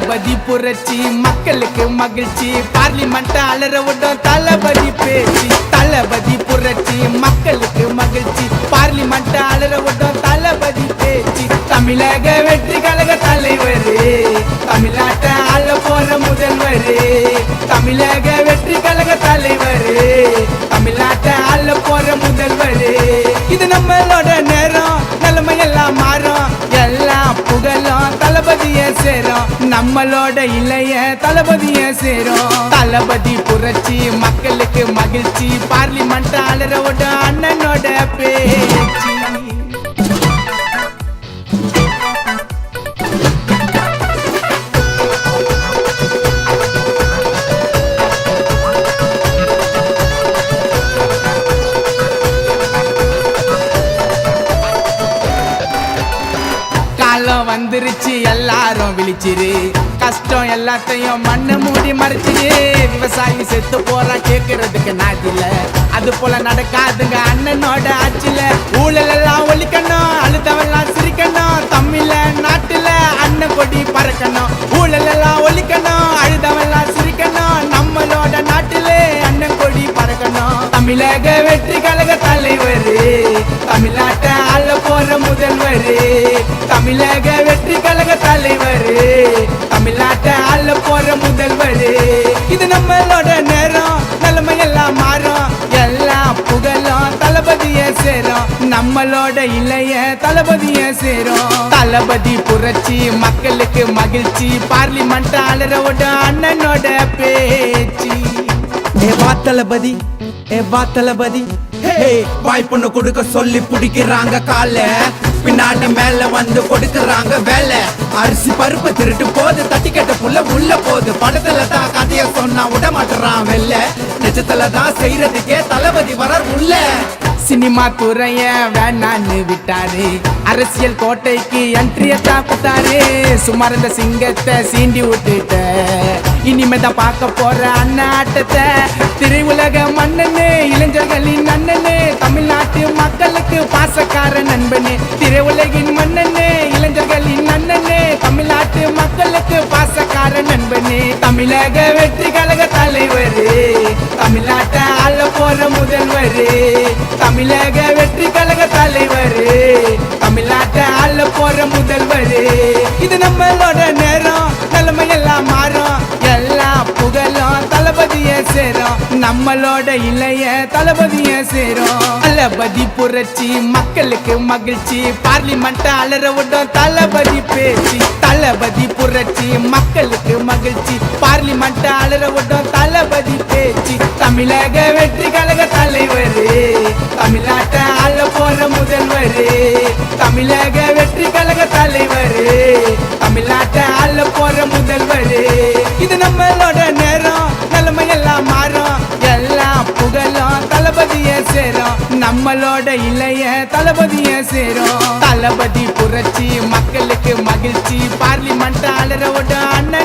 தளபதி புரட்சி மக்களுக்கு மகிழ்ச்சி பார்லிமெண்ட் அலற விடும் தளபதி பேச்சு தளபதி புரட்சி மக்களுக்கு மகிழ்ச்சி பார்லிமெண்ட் அலற விடும் தளபதி பேச்சு தமிழக வெற்றி கழக தலைவர் தமிழ்நாட்டை ஆள போற முதல்வர் தமிழக வெற்றி கழக தலைவர் தமிழ்நாட்டை ஆள போற முதல்வர் இது நம்மளோட நேரம் நிலைமை எல்லாம் மாறும் எல்லாம் புகழும் தளபதிய சேரும் நம்மளோட இளைய தளபதிய சேரும் தளபதி புரட்சி மக்களுக்கு மகிழ்ச்சி பார்லிமெண்ட் அலறவோட அண்ணனோட பேச்சு வந்துருச்சு எல்லாரும் விழிச்சிரு கஷ்டம் எல்லாத்தையும் மண்ணை மூடி மறைச்சிரு விவசாயி செத்து போறா கேட்கறதுக்கு நாதில அது போல நடக்காதுங்க அண்ணனோட ஆட்சியில ஊழல் எல்லாம் ஒழிக்கணும் அழுதவெல்லாம் சிரிக்கணும் தமிழ நாட்டுல அண்ணன் கொடி பறக்கணும் ஊழல் எல்லாம் ஒழிக்கணும் அழுதவெல்லாம் சிரிக்கணும் நம்மளோட நாட்டிலே அண்ணன் கொடி பறக்கணும் தமிழக வெற்றி கழக தலைவர் தமிழ்நாட்டை ஆள போற முதல்வர் தமிழக வெற்றி கழக தலைவர் தமிழ்நாட்டை ஆள போற முதல்வர் இது நம்மளோட நேரம் நிலைமை எல்லாம் மாறும் எல்லாம் புகழும் தளபதிய சேரும் நம்மளோட இளைய தளபதிய சேரும் தளபதி புரட்சி மக்களுக்கு மகிழ்ச்சி பார்லிமெண்ட் அலறவோட அண்ணனோட பேச்சு தளபதி தளபதி வாய்ப்புன்னு கொடுக்க சொல்லி பிடிக்கிறாங்க கால பின்னாடி மேல வந்து கொடுக்கறாங்க வேலை அரிசி பருப்பு திருட்டு போது தட்டி கேட்ட புள்ள உள்ள போது படத்துல தான் கதைய சொன்னா விட மாட்டுறான் வெல்ல நிஜத்துல தான் செய்யறதுக்கே தளபதி வரார் உள்ள சினிமா துறைய வேணான்னு விட்டாரு அரசியல் கோட்டைக்கு என்ட்ரியத்தான் கொடுத்தாரு சுமார் இந்த சிங்கத்தை சீண்டி விட்டுட்ட இனிமேதான் பார்க்க போற அண்ணன் ஆட்டத்தை திரையுலக மன்னனே இளைஞர்களின் அண்ணனே தமிழ்நாட்டு மக்களுக்கு பாசக்கார நண்பனே திரையுலகின் மன்னனே இளைஞர்களின் அண்ணனே தமிழ்நாட்டு மக்களுக்கு பாசக்கார நண்பனே தமிழக வெற்றி கழக தலைவர் தமிழ்நாட்டை ஆள போற முதல்வர் தமிழக வெற்றி கழக தலைவர் தமிழ்நாட்டை ஆள போற முதல்வர் இது நம்மளோட நேரம் நிலைமை எல்லாம் மாறும் எல்லாம் புகழும் தளபதிய சேரும் நம்மளோட இளைய தளபதிய சேரும் தளபதி புரட்சி மக்களுக்கு மகிழ்ச்சி பார்லிமெண்ட் அலற விடும் தளபதி பேச்சு தளபதி புரட்சி மக்களுக்கு மகிழ்ச்சி பார்லிமெண்ட் அலற விடும் தளபதி பேச்சு தமிழக வெற்றி கழக தலைவர் தமிழ்நாட்டை ஆள போற முதல்வர் தமிழக வெற்றி கழக தலைவர் தமிழ்நாட்டை ஆள போற முதல்வர் இது நம்மளோட நேரம் நிலைமை எல்லாம் மாறும் எல்லாம் புகழும் தளபதிய சேரும் நம்மளோட இளைய தளபதிய சேரும் தளபதி புரட்சி மக்களுக்கு மகிழ்ச்சி பார்லிமெண்ட் அலறவோட அண்ணன்